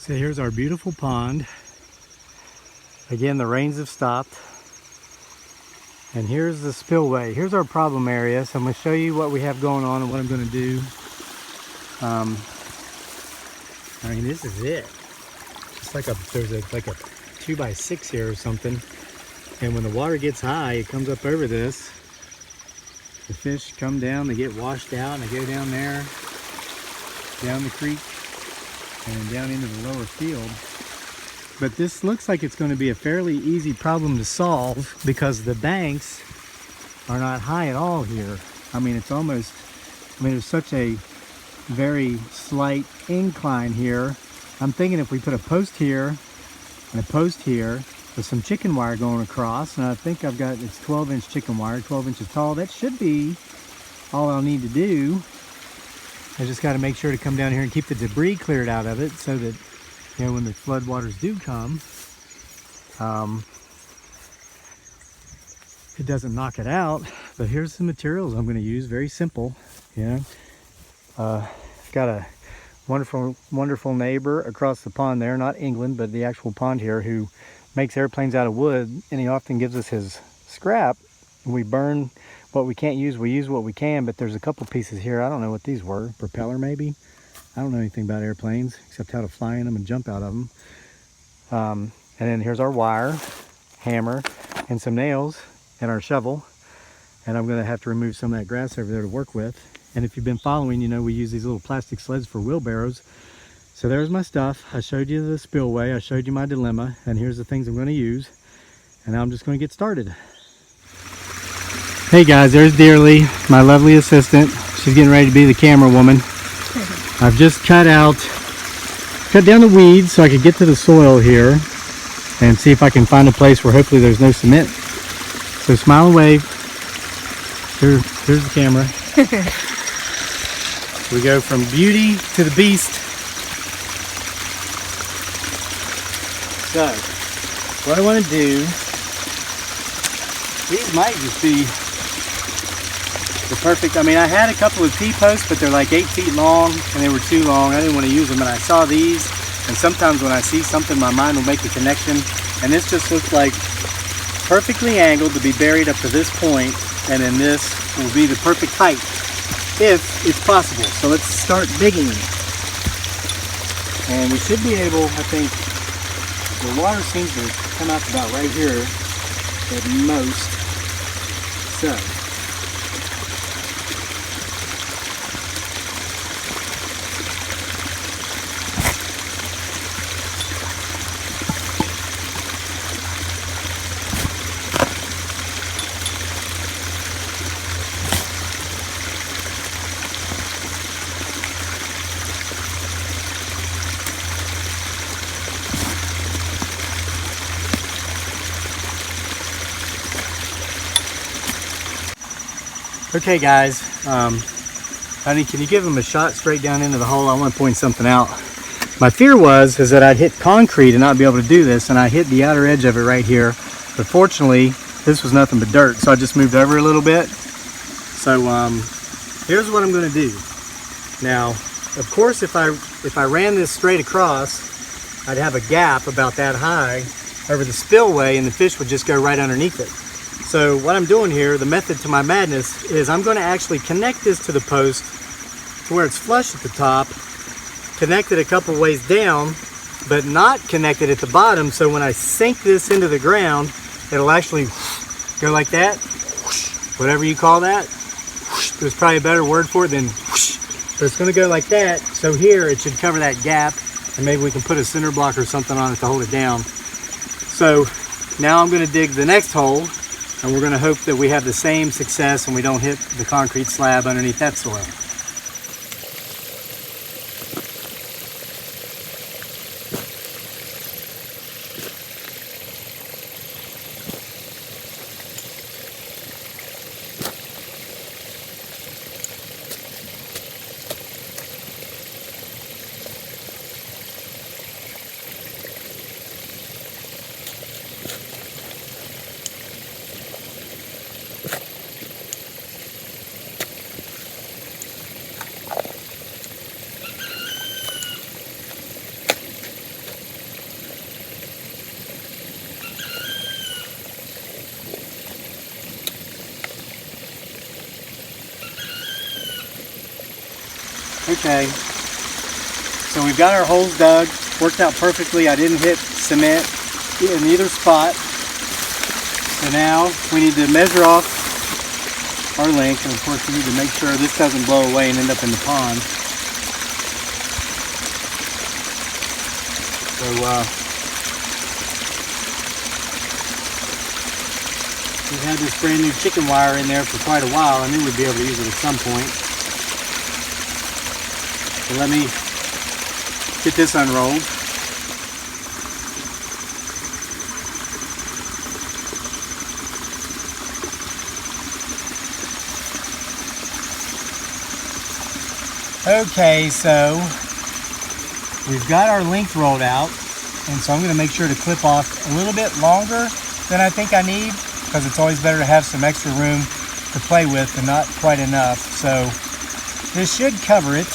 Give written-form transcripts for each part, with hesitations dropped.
So here's our beautiful pond. Again, the rains have stopped. And here's the spillway. Here's our problem area. So I'm going to show you what we have going on and what I'm going to do. I mean, this is it. It's like there's like a 2x6 here or something. And when the water gets high, it comes up over this. The fish come down, they get washed out, and they go down there, down the creek, and down into the lower field. But this looks like it's going to be a fairly easy problem to solve because the banks are not high at all here. I mean, it's almost, there's such a very slight incline here. I'm thinking if we put a post here and a post here with some chicken wire going across, and I think I've got, it's 12-inch chicken wire, 12 inches tall. That should be all I'll need to do. I just got to make sure to come down here and keep the debris cleared out of it so that, you know, when the flood waters do come, it doesn't knock it out. But here's the materials I'm going to use. Very simple, you know. I've got a wonderful neighbor across the pond there, not England, but the actual pond here, who makes airplanes out of wood, and he often gives us his scrap. We burn what we can't use, we use what we can, but there's a couple pieces here. I don't know what these were. Propeller maybe? I don't know anything about airplanes except how to fly in them and jump out of them. And then here's our wire, hammer, and some nails, and our shovel. And I'm going to have to remove some of that grass over there to work with. And if you've been following, you know we use these little plastic sleds for wheelbarrows. So there's my stuff. I showed you the spillway, I showed you my dilemma, and here's the things I'm going to use. And now I'm just going to get started. Hey guys, there's Dearly, my lovely assistant. She's getting ready to be the camera woman. I've just cut down the weeds so I could get to the soil here and see if I can find a place where hopefully there's no cement. So smile and wave. Here's the camera. We go from beauty to the beast. So, what I want to do, these might just be the perfect, I mean, I had a couple of T-posts, but they're like 8 feet long, and they were too long. I didn't want to use them, and I saw these, and sometimes when I see something, my mind will make a connection, and this just looks like perfectly angled to be buried up to this point, and then this will be the perfect height, if it's possible. So let's start digging. And we should be able, I think, the water seems to come out about right here at most. So, okay guys, honey, can you give them a shot straight down into the hole? I want to point something out. My fear is that I'd hit concrete and not be able to do this, and I hit the outer edge of it right here. But fortunately, this was nothing but dirt, so I just moved over a little bit. So here's what I'm going to do. Now, of course, if I ran this straight across, I'd have a gap about that high over the spillway, and the fish would just go right underneath it. So what I'm doing here, the method to my madness, is I'm going to actually connect this to the post to where it's flush at the top, connect it a couple ways down, but not connect it at the bottom, so when I sink this into the ground, it'll actually go like that, whatever you call that. There's probably a better word for it than whoosh. But it's going to go like that, so here it should cover that gap, and maybe we can put a cinder block or something on it to hold it down. So now I'm going to dig the next hole, and we're going to hope that we have the same success and we don't hit the concrete slab underneath that soil. Okay, so we've got our holes dug, worked out perfectly. I didn't hit cement in either spot. So now we need to measure off our length, and of course we need to make sure this doesn't blow away and end up in the pond. So we've had this brand new chicken wire in there for quite a while. I knew we'd be able to use it at some point. So let me get this unrolled. Okay, so we've got our length rolled out, and so I'm going to make sure to clip off a little bit longer than I think I need, because it's always better to have some extra room to play with and not quite enough. So this should cover it.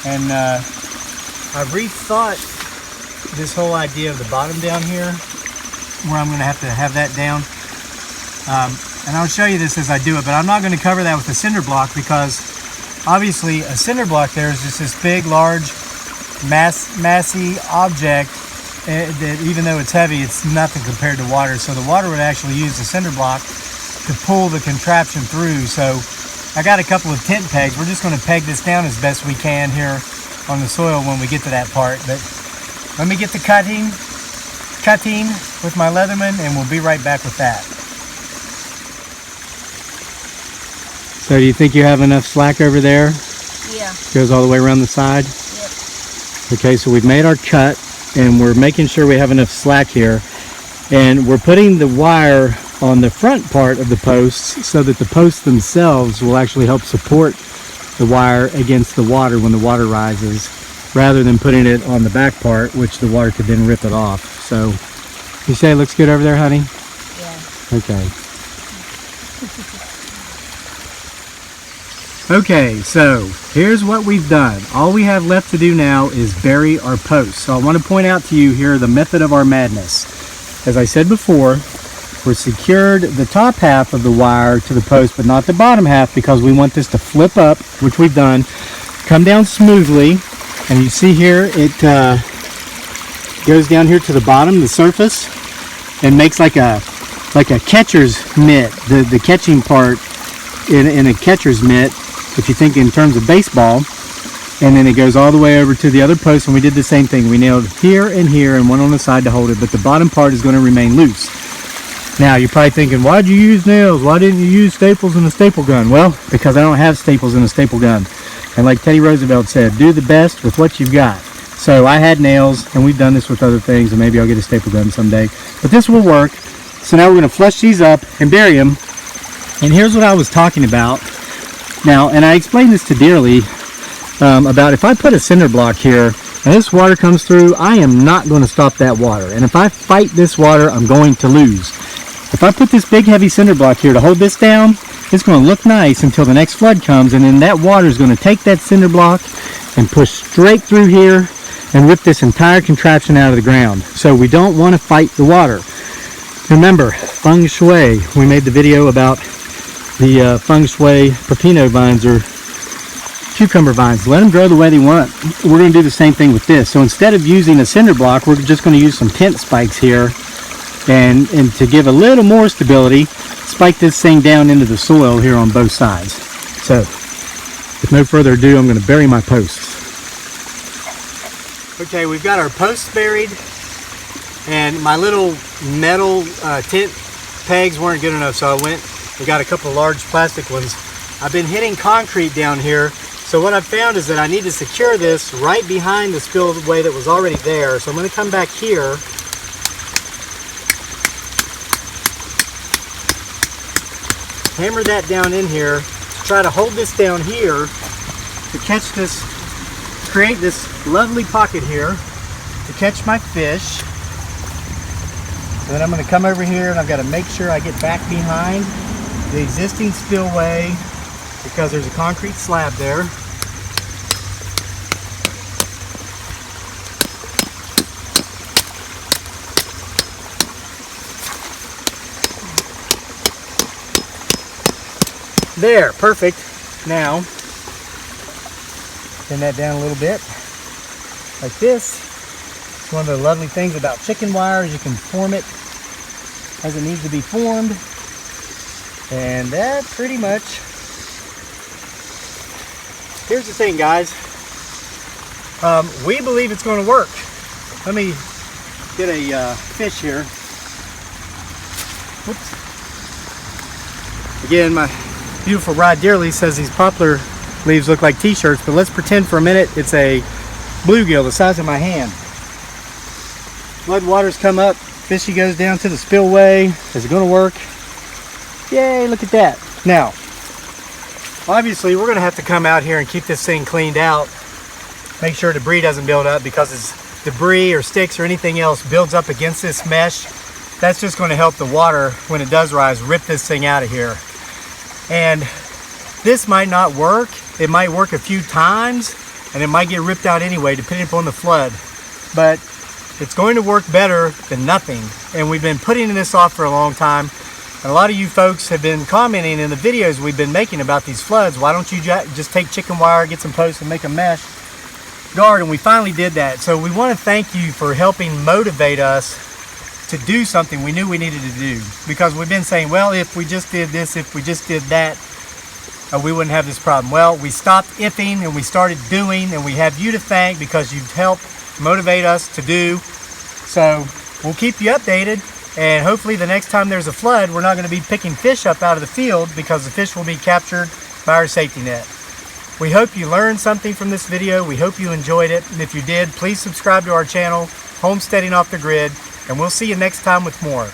And I've rethought this whole idea of the bottom down here, where I'm going to have that down. And I'll show you this as I do it, but I'm not going to cover that with a cinder block, because obviously a cinder block there is just this big, large, massy object that even though it's heavy, it's nothing compared to water. So the water would actually use the cinder block to pull the contraption through. So I got a couple of tent pegs. We're just going to peg this down as best we can here on the soil when we get to that part. But let me get the cutting with my Leatherman, and we'll be right back with that. So do you think you have enough slack over there? Yeah. Goes all the way around the side? Yep. Okay, so we've made our cut, and we're making sure we have enough slack here. And we're putting the wire on the front part of the posts so that the posts themselves will actually help support the wire against the water when the water rises, rather than putting it on the back part, which the water could then rip it off. So, you say it looks good over there, honey? Yeah. Okay. Okay, so here's what we've done. All we have left to do now is bury our posts. So I want to point out to you here the method of our madness. As I said before, we secured the top half of the wire to the post, but not the bottom half, because we want this to flip up, which we've done, come down smoothly, and you see here it goes down here to the bottom, the surface, and makes like a catcher's mitt, the catching part in a catcher's mitt, if you think in terms of baseball. And then it goes all the way over to the other post, and we did the same thing. We nailed here and here and one on the side to hold it, but the bottom part is going to remain loose. Now you're probably thinking, why'd you use nails? Why didn't you use staples and a staple gun? Well, because I don't have staples and a staple gun. And like Teddy Roosevelt said, do the best with what you've got. So I had nails, and we've done this with other things, and maybe I'll get a staple gun someday. But this will work. So now we're going to flush these up and bury them. And here's what I was talking about. Now, and I explained this to Dearly, about if I put a cinder block here and this water comes through, I am not going to stop that water. And if I fight this water, I'm going to lose. If I put this big heavy cinder block here to hold this down, it's going to look nice until the next flood comes, and then that water is going to take that cinder block and push straight through here and rip this entire contraption out of the ground. So we don't want to fight the water. Remember, feng shui. We made the video about the feng shui pepino vines or cucumber vines. Let them grow the way they want. We're going to do the same thing with this. So instead of using a cinder block, we're just going to use some tent spikes here, and to give a little more stability, spike this thing down into the soil here on both sides. So with no further ado, I'm going to bury my posts. Okay, we've got our posts buried, and my little metal tent pegs weren't good enough, so we got a couple large plastic ones. I've been hitting concrete down here, so what I've found is that I need to secure this right behind the spillway that was already there. So I'm going to come back here, hammer that down in here, try to hold this down here to catch this, create this lovely pocket here to catch my fish. And then I'm going to come over here, and I've got to make sure I get back behind the existing spillway, because there's a concrete slab there. There, perfect. Now, Pin that down a little bit, like this. It's one of the lovely things about chicken wire is you can form it as it needs to be formed. And that pretty much. Here's the thing, guys. We believe it's going to work. Let me get a fish here. Whoops. Again, my beautiful Rod Dearly says these poplar leaves look like t-shirts, but let's pretend for a minute it's a bluegill the size of my hand. Flood waters come up, fishy goes down to the spillway. Is it going to work? Yay, look at that. Now, obviously we're going to have to come out here and keep this thing cleaned out. Make sure debris doesn't build up, because as debris or sticks or anything else builds up against this mesh, that's just going to help the water, when it does rise, rip this thing out of here. And this might not work. It might work a few times, and it might get ripped out anyway, depending upon the flood. But it's going to work better than nothing. And we've been putting this off for a long time. And a lot of you folks have been commenting in the videos we've been making about these floods. Why don't you just take chicken wire, get some posts, and make a mesh guard? And we finally did that. So we want to thank you for helping motivate us to do something we knew we needed to do. Because we've been saying, well, if we just did this, if we just did that, we wouldn't have this problem. Well, we stopped ifing and we started doing, and we have you to thank because you've helped motivate us to do. So we'll keep you updated, and hopefully the next time there's a flood, we're not going to be picking fish up out of the field, because the fish will be captured by our safety net. We hope you learned something from this video. We hope you enjoyed it, and if you did, please subscribe to our channel, Homesteading Off the Grid, and we'll see you next time with more.